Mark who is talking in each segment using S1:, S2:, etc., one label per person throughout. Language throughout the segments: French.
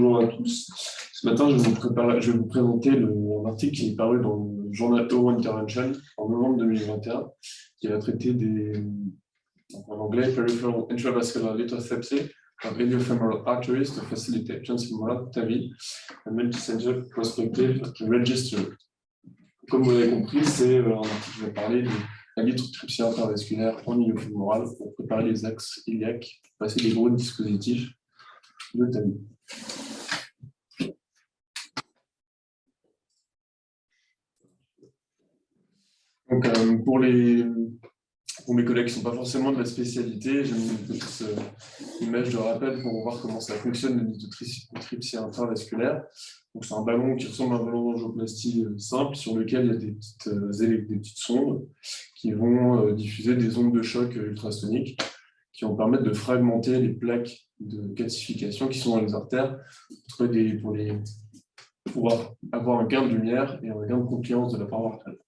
S1: Bonjour à tous. Ce matin, je vais vous présenter un article qui est paru dans le journal Euro-Intervention en novembre 2021, qui va traiter en anglais, Peripheral Intravascular Lithotripsy of Iliofemoral Arteries to Facilitate Transfemoral TAVI, a Multicenter Prospective Register. Comme vous l'avez compris, c'est un article qui va parler de la lithotripsie intravasculaire en iliofémoral pour préparer les axes iliaques, pour passer des gros dispositifs de TAVI. Donc, pour mes collègues qui ne sont pas forcément de la spécialité, j'ai mis une petite image de rappel pour voir comment ça fonctionne la lithotripsie intravasculaire. C'est un ballon qui ressemble à un ballon d'angioplastie simple sur lequel il y a des petites sondes qui vont diffuser des ondes de choc ultrasoniques qui vont permettre de fragmenter les plaques de calcification qui sont dans les artères pour pouvoir avoir un gain de lumière et un gain de compliance de la paroi artérielle.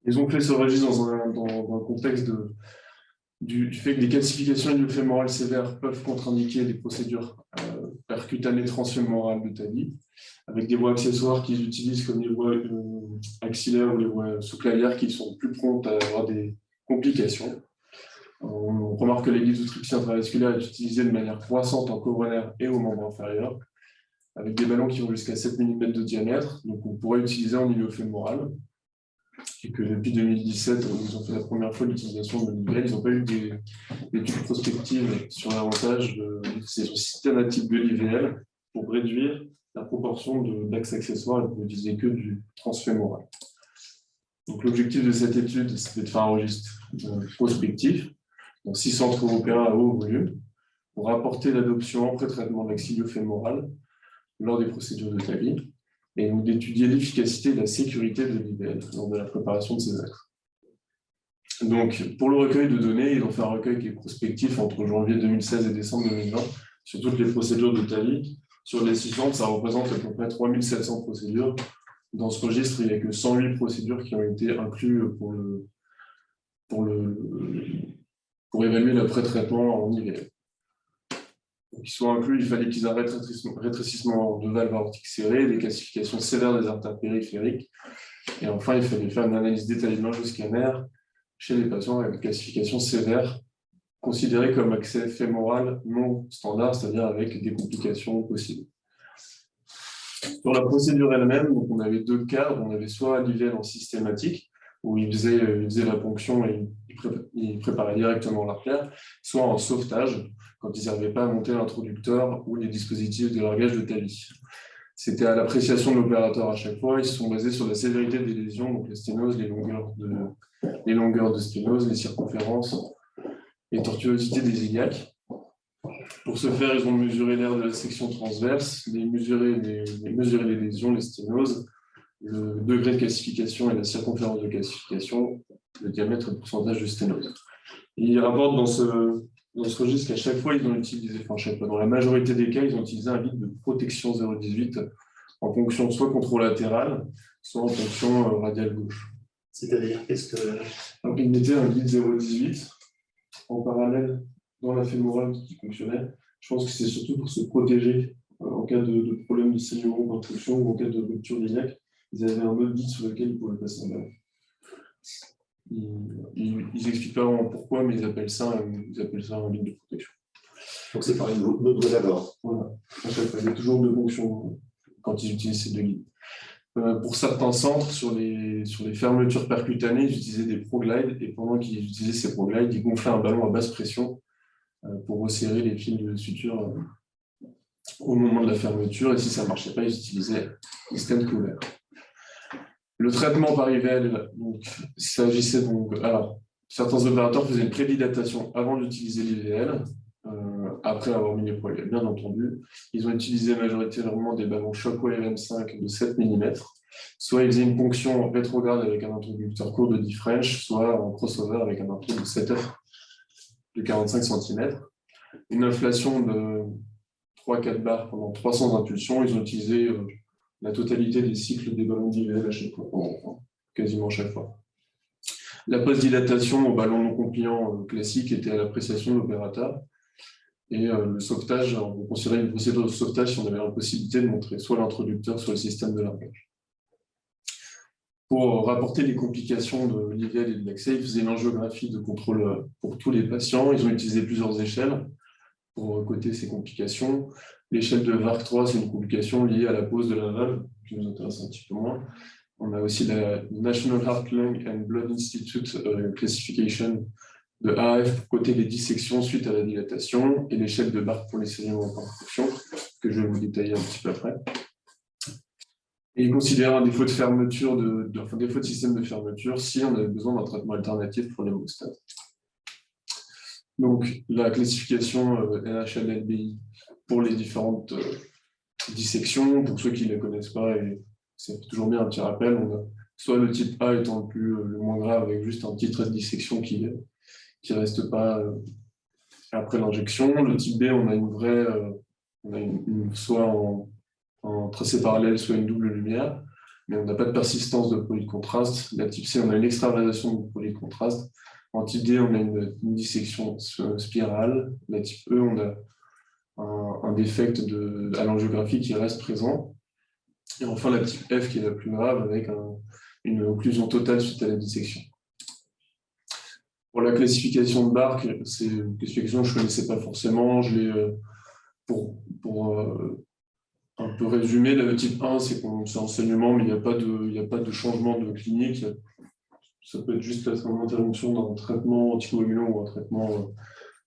S1: Ils ont fait ce registre dans un contexte du fait que les calcifications iliofémorales sévères peuvent contre-indiquer des procédures percutanées transfémorales de TAVI, avec des voies accessoires qu'ils utilisent comme les voies axillaires ou les voies sous-clavières qui sont plus promptes à avoir des complications. On remarque que la lithotripsie intravasculaire est utilisée de manière croissante en coronaire et au membre inférieur, avec des ballons qui vont jusqu'à 7 mm de diamètre, donc on pourrait utiliser en iliofémoral. Et que depuis 2017, où ils ont fait la première fois l'utilisation de l'IVL, ils n'ont pas eu d'études prospectives sur l'avantage de l'utilisation systématique de l'IVL pour réduire la proportion d'axes accessoires et pour n'utiliser que du transfémoral. Donc l'objectif de cette étude, c'était de faire un registre prospectif dans 6 centres européens à haut volume pour apporter l'adoption en pré-traitement de l'axe iliofémoral lors des procédures de TAVI, et d'étudier l'efficacité et la sécurité de l'IVL lors de la préparation de ces axes. Donc, pour le recueil de données, ils ont fait un recueil qui est prospectif entre janvier 2016 et décembre 2020 sur toutes les procédures de TAVI. Sur les 600, ça représente à peu près 3700 procédures. Dans ce registre, il n'y a que 108 procédures qui ont été incluses pour évaluer le pré-traitement en IVL. Pour qu'ils soient inclus, il fallait qu'ils arrêtent rétrécissement de valves aortiques serrées, des calcifications sévères des artères périphériques. Et enfin, il fallait faire une analyse détaillée de l'angioscanner chez les patients avec calcification sévère, considérée comme accès fémoral non standard, c'est-à-dire avec des complications possibles. Sur la procédure elle-même, on avait 2 cas. On avait soit l'IVL en systématique, où il faisait la ponction et il préparait directement l'artère, soit en sauvetage, quand ils n'arrivaient pas à monter l'introducteur ou les dispositifs de largage de TAVI. C'était à l'appréciation de l'opérateur à chaque fois. Ils se sont basés sur la sévérité des lésions, donc les sténoses, les longueurs de sténose, les circonférences, les tortuosité des iliaques. Pour ce faire, ils ont mesuré l'aire de la section transverse, mesuré les lésions, les sténoses, le degré de calcification et la circonférence de calcification, le diamètre et le pourcentage de sténose. Ils rapportent dans ce registre qu'à chaque fois, ils ont utilisé, dans la majorité des cas, ils ont utilisé un guide de protection 0,18 en ponction soit contralatérale, soit en ponction radiale gauche.
S2: C'est-à-dire, qu'est-ce que...
S1: Donc, ils mettaient un guide 0,18 en parallèle dans la fémorale qui fonctionnait. Je pense que c'est surtout pour se protéger en cas de problème de sémioraux par ponction ou en cas de rupture iliaque. Ils avaient un autre guide sur lequel ils pouvaient passer en bas. Ils n'expliquent pas vraiment pourquoi, mais ils appellent ça un guide de protection.
S2: Donc c'est par une autre d'abord.
S1: Voilà. En fait, il y a toujours 2 fonctions quand ils utilisent ces 2 guides. Pour certains centres, sur les fermetures percutanées, ils utilisaient des ProGlide, et pendant qu'ils utilisaient ces ProGlide, ils gonflaient un ballon à basse pression pour resserrer les fils de suture au moment de la fermeture, et si ça ne marchait pas, ils utilisaient les stents couverts. Le traitement par IVL, s'agissait donc. Alors, certains opérateurs faisaient une prédilatation avant d'utiliser l'IVL, après avoir mis les ProGlide, bien entendu. Ils ont utilisé majoritairement des ballons Shockwave M5 de 7 mm. Soit ils faisaient une ponction rétrograde avec un introducteur court de 10 French, soit en crossover avec un introducteur de 7 F de 45 cm. Une inflation de 3-4 bars pendant 300 impulsions. Ils ont utilisé la totalité des cycles des ballons d'IVL à chaque fois, quasiment chaque fois. La post-dilatation au ballon non compliant classique était à l'appréciation de l'opérateur. Et le sauvetage, on considérait une procédure de sauvetage si on avait la possibilité de montrer soit l'introducteur, soit le système de largage. Pour rapporter les complications de l'IVL et de l'accès, ils faisaient une angiographie de contrôle pour tous les patients. Ils ont utilisé plusieurs échelles pour coter ces complications. L'échelle de VARC3, c'est une complication liée à la pose de la valve, qui nous intéresse un petit peu moins. On a aussi la National Heart, Lung and Blood Institute Classification de AF pour coter les dissections suite à la dilatation, et l'échelle de BARC pour les saignements en perfusion, que je vais vous détailler un petit peu après. Et il considère un défaut de fermeture, défaut de système de fermeture si on avait besoin d'un traitement alternatif pour l'hémostase. Donc, la classification NHLBI pour les différentes dissections, pour ceux qui ne la connaissent pas, et c'est toujours bien un petit rappel, on a soit le type A étant le moins grave, avec juste un petit trait de dissection qui ne reste pas après l'injection. Le type B, on a une vraie, soit en tracé parallèle, soit une double lumière, mais on n'a pas de persistance de produit de contraste. La type C, on a une extravasation de produit de contraste. En type D, on a une dissection spirale. La type E, on a un défect à l'angiographie qui reste présent. Et enfin, la type F, qui est la plus grave, avec une occlusion totale suite à la dissection. Pour la classification de BARC, c'est une classification que je ne connaissais pas forcément. Je l'ai, pour un peu résumé, le type 1, c'est enseignement, mais il n'y a pas de changement de clinique. Ça peut être juste une interruption d'un traitement anticoagulant ou un traitement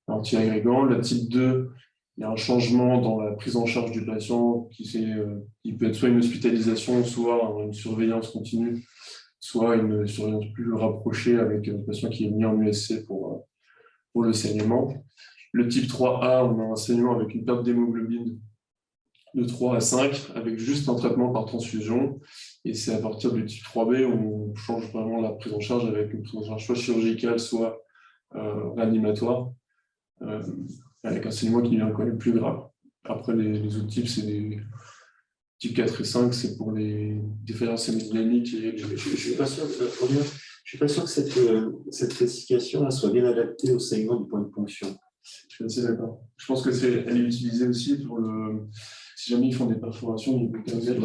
S1: anti-agrégant. La type 2, il y a un changement dans la prise en charge du patient qui peut être soit une hospitalisation, soit une surveillance continue, soit une surveillance plus rapprochée avec le patient qui est mis en USC pour le saignement. Le type 3A, on a un saignement avec une perte d'hémoglobine de 3 à 5, avec juste un traitement par transfusion. Et c'est à partir du type 3B où on change vraiment la prise en charge avec une prise en charge soit chirurgicale, soit réanimatoire, avec un saignement qui devient quand même plus grave. Après, les autres types, c'est des types 4 et 5, c'est pour les défaillances hémodynamiques.
S2: Je ne suis pas sûr que cette classification soit bien adaptée au segment du point de ponction.
S1: Je suis assez d'accord. Je pense qu'elle est utilisée aussi pour si jamais ils font des perforations du PKZ.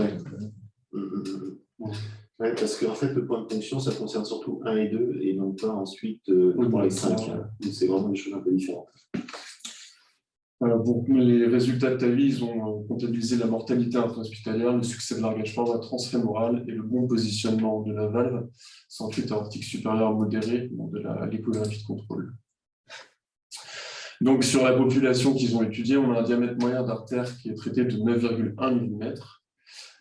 S2: Ouais, parce qu'en fait, le point de ponction, ça concerne surtout 1 et 2, et non pas ensuite 3 et 5. C'est vraiment des choses un peu différentes.
S1: Pour les résultats de TAVI, ils ont comptabilisé la mortalité intra-hospitalière, le succès de largage fort, la transfémorale et le bon positionnement de la valve, sans fuite aortique supérieure modérée de l'échographie de contrôle. Donc, sur la population qu'ils ont étudiée, on a un diamètre moyen d'artère qui est traité de 9,1 mm,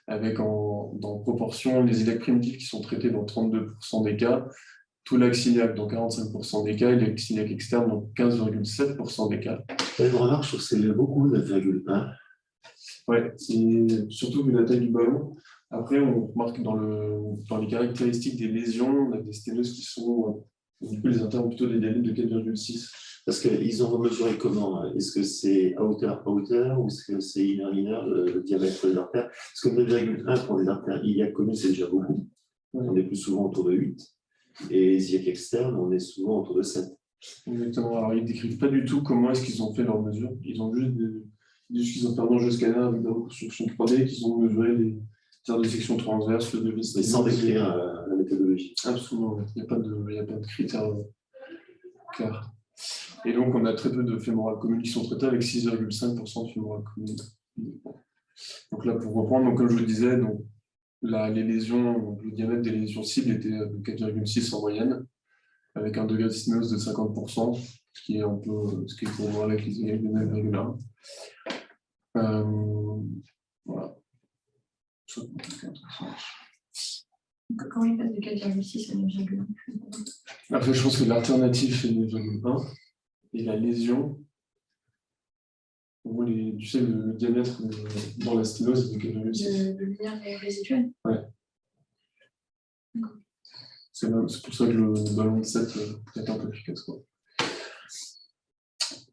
S1: avec dans proportion les iliaques primitifs qui sont traités dans 32% des cas, tout l'axe iliaque dans 45% des cas et l'axe iliaque externe dans 15,7% des cas.
S2: Une remarque, je trouve que c'est beaucoup, 9,1.
S1: Oui, surtout vu la taille du ballon. Après, on remarque dans les caractéristiques des lésions, on a des sténoses qui sont, du coup, les artères ont plutôt des diamètres de 4,6.
S2: Parce qu'ils ont mesuré comment? Est-ce que c'est à hauteur ou est-ce que c'est inner le diamètre des artères? Parce que 9,1 pour les artères iliaques connues, c'est déjà beaucoup. On est plus souvent autour de 8. Et les iliaques externes, on est souvent autour de 7.
S1: Exactement. Alors, ils ne décrivent pas du tout comment est-ce qu'ils ont fait leurs mesures. Ils ont juste qu'ils ont fait un jeu scanner avec des reconstructions 3D, qu'ils ont mesuré les tiers de section transverse, le devis.
S2: Mais sans décrire la méthodologie.
S1: Absolument. Il n'y a pas de critères clairs. Et donc, on a très peu de fémorales communes qui sont traitées avec 6,5% de fémorales communes. Donc là, pour reprendre, donc, comme je vous le disais, donc, les lésions, donc, le diamètre des lésions cibles était de 4,6 en moyenne, avec un degré de sténose de 50%, ce qui est pour moi avec les iliaques de 9,1. Voilà.
S3: Quand il passe de 4,6 à 9,1.
S1: Après, je pense que l'alternative, c'est 9,1. Et la lésion, tu sais, le diamètre dans la sténose est de 4,6.
S3: Le linéaire résiduel.
S1: Ouais. C'est pour ça que le ballon de 7 est un peu efficace.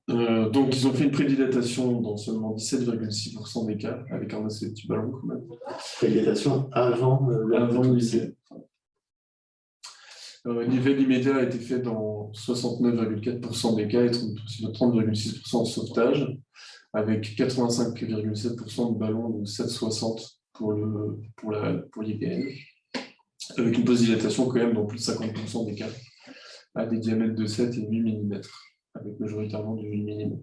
S1: Donc, ils ont fait une prédilatation dans seulement 17,6% des cas, avec un assez petit ballon quand même.
S2: Prédilatation avant
S1: l'IVL. L'IVL immédiat a été fait dans 69,4% des cas et 30,6% de sauvetage, avec 85,7% de ballons de 7,60 pour l'IVL, avec une post-dilatation quand même dans plus de 50% des cas, à des diamètres de 7 et 8 mm, avec majoritairement du 8 mm.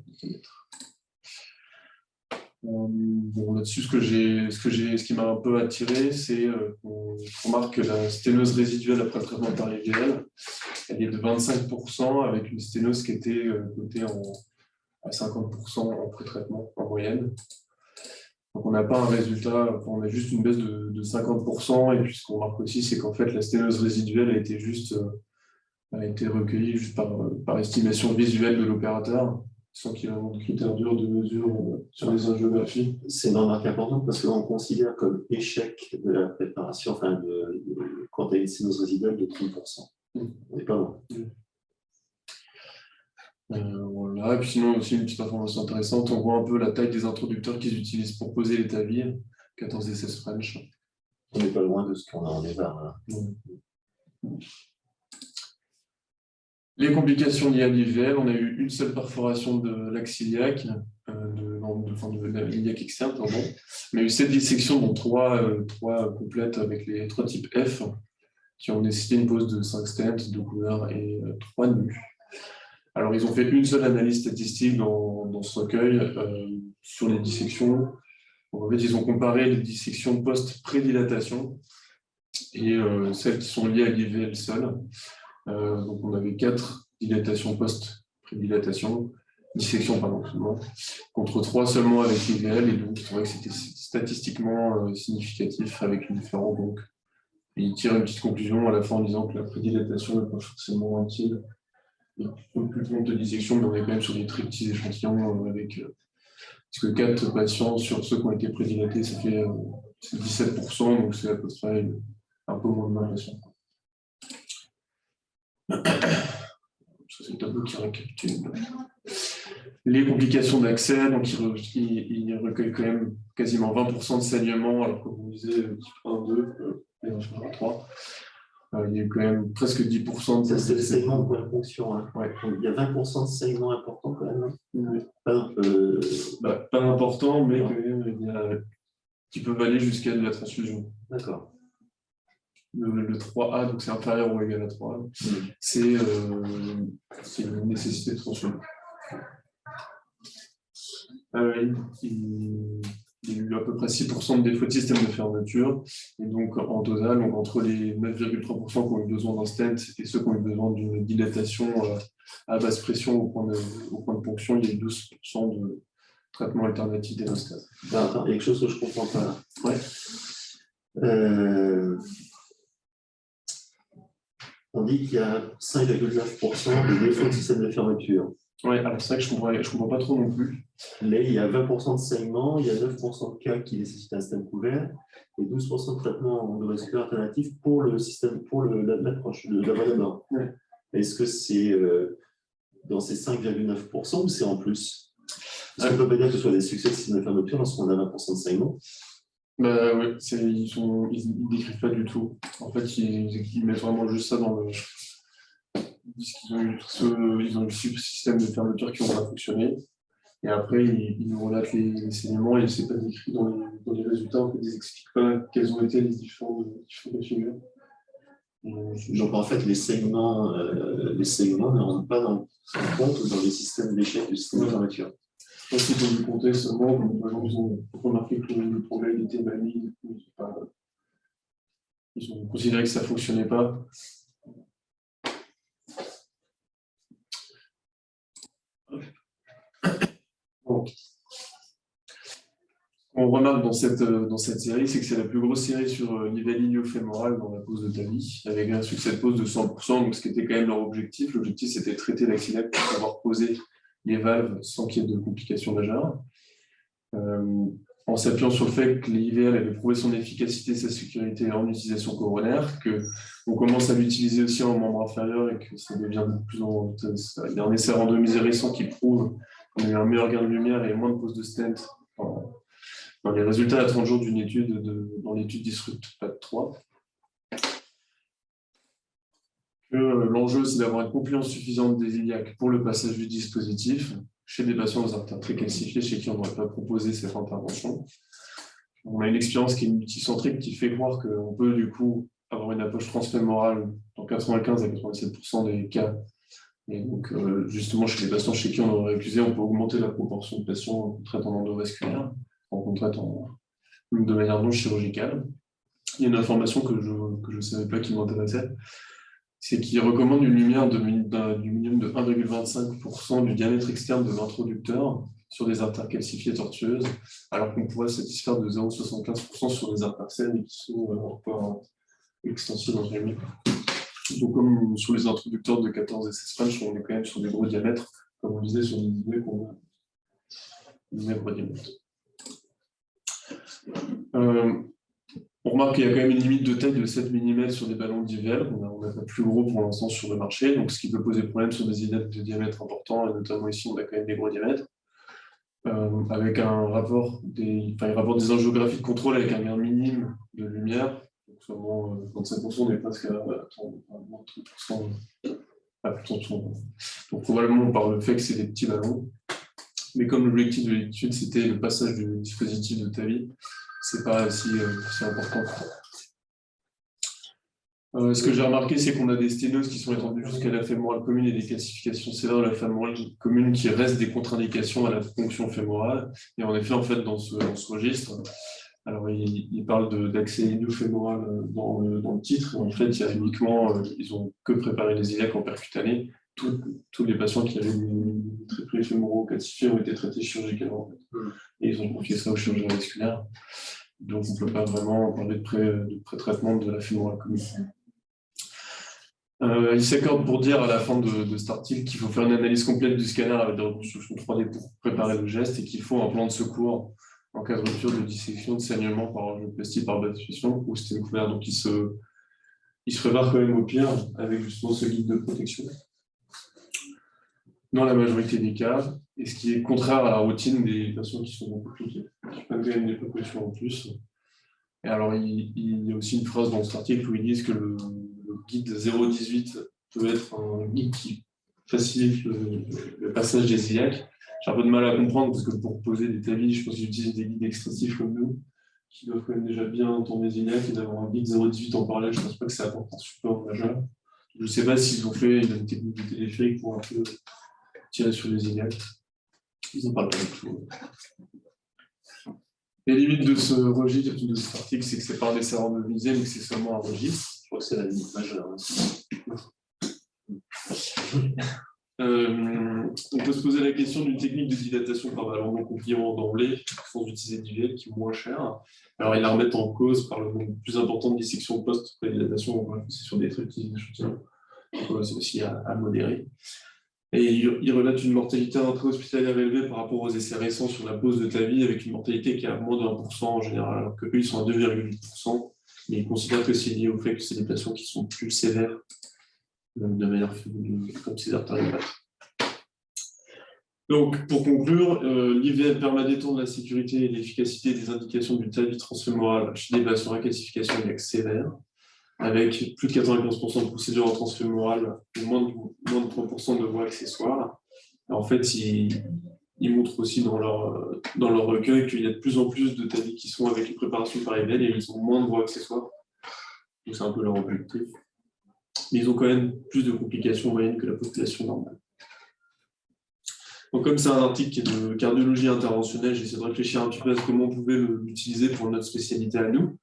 S1: Bon, là-dessus, ce qui m'a un peu attiré, c'est qu'on remarque que la sténose résiduelle après traitement par l'IVL, elle est de 25%, avec une sténose qui était cotée à 50% en pré-traitement en moyenne. Donc on n'a pas un résultat, on a juste une baisse de 50%, et puis ce qu'on remarque aussi, c'est qu'en fait la sténose résiduelle a été recueillie juste par estimation visuelle de l'opérateur, sans qu'il y ait vraiment de critères durs de mesure sur les angiographies.
S2: C'est une remarque importante parce qu'on considère comme échec de la préparation, quand il y a une sténose résiduelle de 30%. On n'est pas loin.
S1: Voilà. Et puis sinon, aussi une petite information intéressante, on voit un peu la taille des introducteurs qu'ils utilisent pour poser les tavilles, 14 et 16 French.
S2: On n'est pas loin de ce qu'on a en EVAR.
S1: Les complications liées à l'IVL, on a eu une seule perforation de l'axe iliaque, de l'iliaque externe, pardon. On a eu 7 dissections, dont 3 complètes avec les 3 types F, qui ont nécessité une pose de 5 stents, 2 couverts et 3 nus. Alors, ils ont fait une seule analyse statistique dans ce recueil sur les dissections. En fait, ils ont comparé les dissections post-prédilatation et celles qui sont liées à l'IVL seul. Donc, on avait 4 dilatations post-prédilatation, dissection, pardon, seulement, contre 3 seulement avec l'IVL, et donc, c'est vrai que c'était statistiquement significatif avec une différence. Donc, et ils tirent une petite conclusion à la fin en disant que la prédilatation n'est pas forcément utile. Il y a un plus de nombre de dissections, mais on est quand même sur des très petits échantillons avec parce que 4 patients sur ceux qui ont été prédilatés, ça fait 17%, donc c'est à peu près un peu moins de 20 patients. Ça, c'est le tableau qui récapitule les complications d'accès. Donc, il recueille quand même quasiment 20% de saignement, alors que vous disait type 1, 2, et 3. Il y a eu quand même presque 10% de...
S2: Ça, c'est le saignement pour la ponction. Hein.
S1: Ouais.
S2: Il y a 20% de saignement important quand même.
S1: Oui.
S2: Pas
S1: important, mais quand même, qui peuvent aller jusqu'à de la transfusion.
S2: D'accord.
S1: Le 3A, donc c'est inférieur ou égal à 3A, c'est une nécessité de transfusion. Il y a eu à peu près 6% de défaut de système de fermeture, et donc en total, donc entre les 9,3% qui ont eu besoin d'un stent et ceux qui ont eu besoin d'une dilatation à basse pression au point de ponction, il y a eu 12% de traitement alternatif des stents.
S2: Attends, il y a quelque chose que je ne comprends pas là.
S1: Ouais.
S2: On dit qu'il y a 5,9% de défaut de système de fermeture.
S1: Oui, alors c'est vrai que je ne comprends pas trop non plus.
S2: Là, il y a 20% de saignement, il y a 9% de cas qui nécessitent un stent couvert et 12% de traitement de résultats alternatifs pour le système, pour l'approche de la voie d'abord.
S1: Ouais.
S2: Est-ce que c'est dans ces 5,9% ou c'est en plus? Est-ce qu'on peut pas dire que ce soit des succès de système de fermeture lorsqu'on a 20% de saignement?
S1: Oui, ils ne décrivent pas du tout. En fait, ils mettent vraiment juste ça dans le... Ils disent qu'ils ont eu 6 systèmes de fermeture qui ont bien fonctionné. Et après, ils nous relatent les saignements et ce n'est pas décrit dans les résultats. En fait, ils n'expliquent pas quels ont été les différents figures.
S2: Donc, en fait, les saignements ne rentrent pas en compte dans les systèmes d'échec du système de fermeture.
S1: Je pense qu'ils ont dû compter seulement, par exemple, ils ont remarqué que le problème était maligne. Ils ont considéré que ça ne fonctionnait pas. Bon. Ce qu'on remarque dans cette série, c'est que c'est la plus grosse série sur l'IVL iliofémoral dans la pose de talis, avec un succès de pose de 100%, donc ce qui était quand même leur objectif. L'objectif, c'était de traiter l'axillaire pour pouvoir poser les valves sans qu'il y ait de complications majeures. En s'appuyant sur le fait que l'IVL avait prouvé son efficacité et sa sécurité en utilisation coronaire, qu'on commence à l'utiliser aussi en membre inférieur et que ça devient de plus en plus... Il y a un essai randomisé récent qui prouve qu'on a eu un meilleur gain de lumière et moins de pose de stent dans les résultats à 30 jours d'une étude, dans l'étude Disrupt PAD 3. que l'enjeu, c'est d'avoir une compliance suffisante des iliaques pour le passage du dispositif chez des patients aux artères très calcifiées, chez qui on n'aurait pas proposé cette intervention. On a une expérience qui est multicentrique qui fait croire qu'on peut du coup avoir une approche transfémorale dans 95 à 87% des cas. Et donc, justement, chez les patients chez qui on aurait récusé, on peut augmenter la proportion de patients qu'on traite en endovasculaire, qu'on traite de manière non chirurgicale. Il y a une information que je ne savais pas qui m'intéressait, c'est qu'il recommande une lumière du minimum de 1,25% du diamètre externe de l'introducteur sur des artères calcifiées tortueuses, alors qu'on pourrait satisfaire de 0,75% sur des artères saines et qui sont pas extensibles dans une. Donc, comme sur les introducteurs de 14 et 16 French, on est quand même sur des gros diamètres, comme on disait sur les idées qu'on a des gros diamètres. On remarque qu'il y a quand même une limite de taille de 7 mm sur des ballons d'IVL. On n'a pas plus gros pour l'instant sur le marché, donc ce qui peut poser problème sur des iliaques de diamètre important, et notamment ici, on a quand même des gros diamètres. Avec un rapport des angiographies de contrôle avec un gain minime de lumière, donc seulement 25%, mais presque à 30%, pas plus de 30%. Donc probablement on parle du fait que c'est des petits ballons, mais comme l'objectif de l'étude c'était le passage du dispositif de TAVI, c'est pas si important. Ce que j'ai remarqué, c'est qu'on a des sténoses qui sont étendues jusqu'à la fémorale commune et des calcifications sévères de la fémorale commune qui restent des contre-indications à la ponction fémorale. Et en effet, dans ce registre, alors il parle d'accès idio-fémoral dans le titre. En fait, il y a uniquement, ils ont que préparé les iliaques en percutané. Tous les patients qui avaient des triplés fémoraux calcifiés ont été traités chirurgicalement. En fait. Et ils ont confié ça aux chirurgiens vasculaires. Donc, on ne peut pas vraiment parler de pré-traitement de la fémorale commune. Il s'accorde pour dire à la fin de cet article qu'il faut faire une analyse complète du scanner avec des reconstructions 3D pour préparer le geste et qu'il faut un plan de secours en cas de rupture de dissection, de saignement par angioplastie, par baffusion ou stent couvert. Donc il se prépare quand même au pire avec justement ce guide de protection. Dans la majorité des cas, et ce qui est contraire à la routine des patients qui sont beaucoup compliqués, qui prennent quand même des précautions en plus. Et alors il y a aussi une phrase dans cet article où ils disent que le guide 018 peut être un guide qui facilite le passage des iliaques. J'ai un peu de mal à comprendre parce que pour poser des TAVI, je pense qu'ils utilisent des guides extensifs comme nous, qui doivent quand même déjà bien entendre les iliaques, et d'avoir un guide 018 en parallèle, je ne pense pas que ça apporte un support majeur. Je ne sais pas s'ils ont fait une technique de téléphérique pour un peu tirer sur les iliaques. Ils n'en parlent pas du tout. Les limites de ce registre, de cet article, c'est que c'est pas un essai randomisé, mais que c'est seulement un registre.
S2: Je crois que c'est la limite majeure.
S1: On peut se poser la question d'une technique de dilatation par ballon non comprimant d'emblée, sans utiliser d'IVL, qui est moins cher. Alors, ils la remettent en cause par le nombre plus important de dissections post-prédilatation. C'est sur des trucs qui c'est aussi à modérer. Et il relate une mortalité intra-hospitalière élevée par rapport aux essais récents sur la pose de TAVI, avec une mortalité qui est à moins de 1% en général, alors qu'eux, ils sont à 2,8%. Mais ils considèrent que c'est lié au fait que c'est des patients qui sont plus sévères, de manière comme ces artériopathes. Donc, pour conclure, l'IVL permet d'étendre la sécurité et l'efficacité des indications du TAVI transfémoral chez des patients à calcification iliaque sévère, avec plus de 95% de procédures en transfémorale et moins de 3% de voies accessoires. Et en fait, ils montrent aussi dans leur recueil qu'il y a de plus en plus de TAVI qui sont avec les préparations par IVL et ils ont moins de voies accessoires. Donc c'est un peu leur objectif. Mais ils ont quand même plus de complications moyennes que la population normale. Donc comme c'est un article qui est de cardiologie interventionnelle, j'essaie de réfléchir un petit peu à comment on pouvait l'utiliser pour notre spécialité à nous.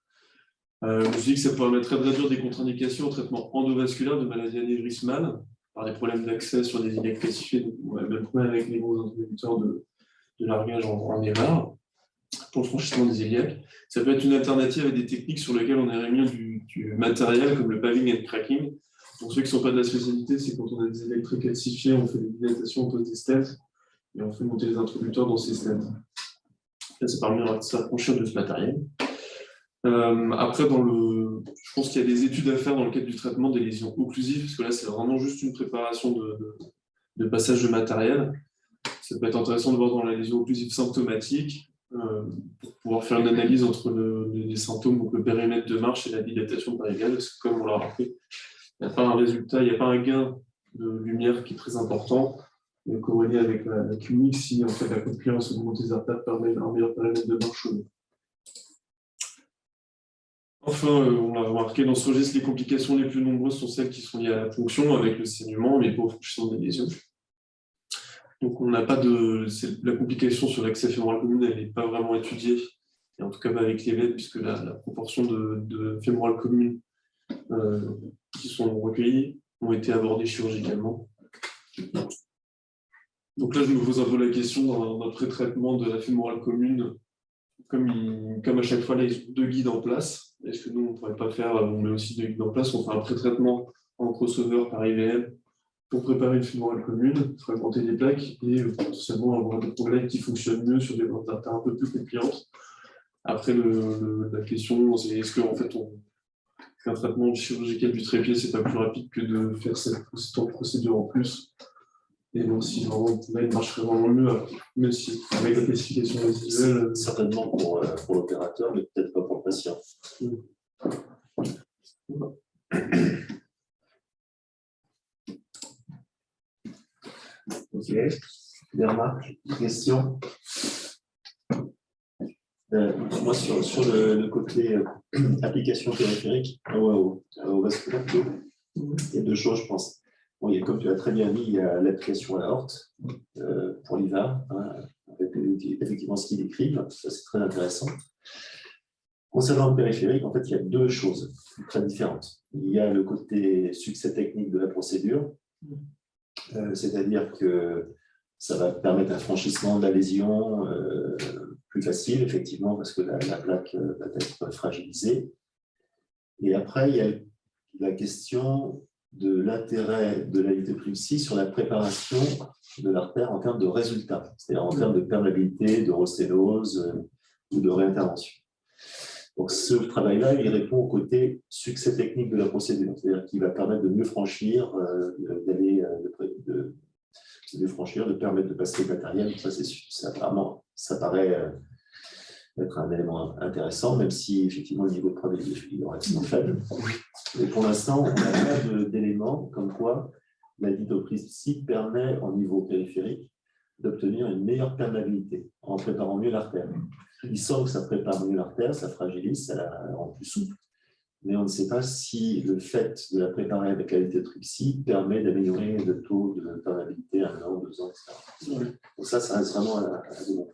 S1: Je me suis dit que ça permettrait de réduire des contre-indications au traitement endovasculaire de maladies anévrismales par des problèmes d'accès sur des iliaques calcifiées, même problème avec les gros introducteurs de largage en erreur pour le franchissement des iliaques. Ça peut être une alternative à des techniques sur lesquelles on aurait mis du matériel comme le paving and cracking. Pour ceux qui ne sont pas de la spécialité, c'est quand on a des iliaques très calcifiées, on fait des dilatations, on pose des stents et on fait monter les introducteurs dans ces stents. Là, ça permet de s'affranchir de ce matériel. Après, je pense qu'il y a des études à faire dans le cadre du traitement des lésions occlusives, parce que là, c'est vraiment juste une préparation de passage de matériel. Ça peut être intéressant de voir dans la lésion occlusive symptomatique, pour pouvoir faire une analyse entre les symptômes, donc le périmètre de marche et la dilatation périnéale, parce que comme on l'a rappelé, Il n'y a pas un résultat, il n'y a pas un gain de lumière qui est très important, corrélé avec la clinique si en fait la compliance augmentée des artères permet un meilleur périmètre de marche. Enfin, on a remarqué dans ce registre, les complications les plus nombreuses sont celles qui sont liées à la ponction avec le saignement, mais pas au franchissement des lésions. Donc on n'a pas de. La complication sur l'accès fémoral commun, elle n'est pas vraiment étudiée, et en tout cas pas avec les VED, puisque la proportion de fémorales communes qui sont recueillies ont été abordées chirurgicalement. Donc là, je me pose un peu la question dans notre pré-traitement de la fémorale commune, comme à chaque fois, là, ils ont 2 guides en place. Est-ce que nous, on ne pourrait pas faire, on met aussi 2 guides en place, on fait un pré-traitement en crossover par IVM pour préparer une fémorale commune, fragmenter les plaques et potentiellement avoir des problèmes qui fonctionnent mieux sur des bandes artères un peu plus compliantes. Après, la question, c'est est-ce qu'en fait, qu'un traitement chirurgical du trépied, c'est pas plus rapide que de faire cette procédure en plus et voir si vraiment là, il marcherait vraiment mieux, même si avec la classification résiduelle.
S2: Certainement pour l'opérateur, mais peut-être pas pour le patient. Ok. Des remarques, des questions? Moi, sur le côté application périphérique au vasculaire, il y a 2 choses, je pense. Bon, comme tu l'as très bien dit, il y a l'application à l'aorte pour l'IVA, avec effectivement ce qu'ils décrivent, ça c'est très intéressant. Concernant le périphérique, en fait, il y a 2 choses très différentes. Il y a le côté succès technique de la procédure, c'est-à-dire que ça va permettre un franchissement de la lésion plus facile, effectivement, parce que la plaque va être fragilisée. Et après, il y a la question de l'intérêt de la lithotripsie sur la préparation de l'artère en termes de résultats, c'est-à-dire en termes de perméabilité, de rocellose ou de réintervention. Donc ce travail-là, il répond au côté succès technique de la procédure, c'est-à-dire qu'il va permettre de mieux franchir, de permettre de passer le matériel. Ça paraît être un élément intéressant, même si effectivement le niveau de travail est relativement faible. Mais pour l'instant, on n'a pas d'éléments comme quoi la lithotripsie permet, au niveau périphérique, d'obtenir une meilleure perméabilité en préparant mieux l'artère. Il semble que ça prépare mieux l'artère, ça fragilise, ça la rend plus souple, mais on ne sait pas si le fait de la préparer avec la lithotripsie permet d'améliorer le taux de perméabilité à 1 an, 2 ans, etc. Donc ça reste vraiment à démontrer.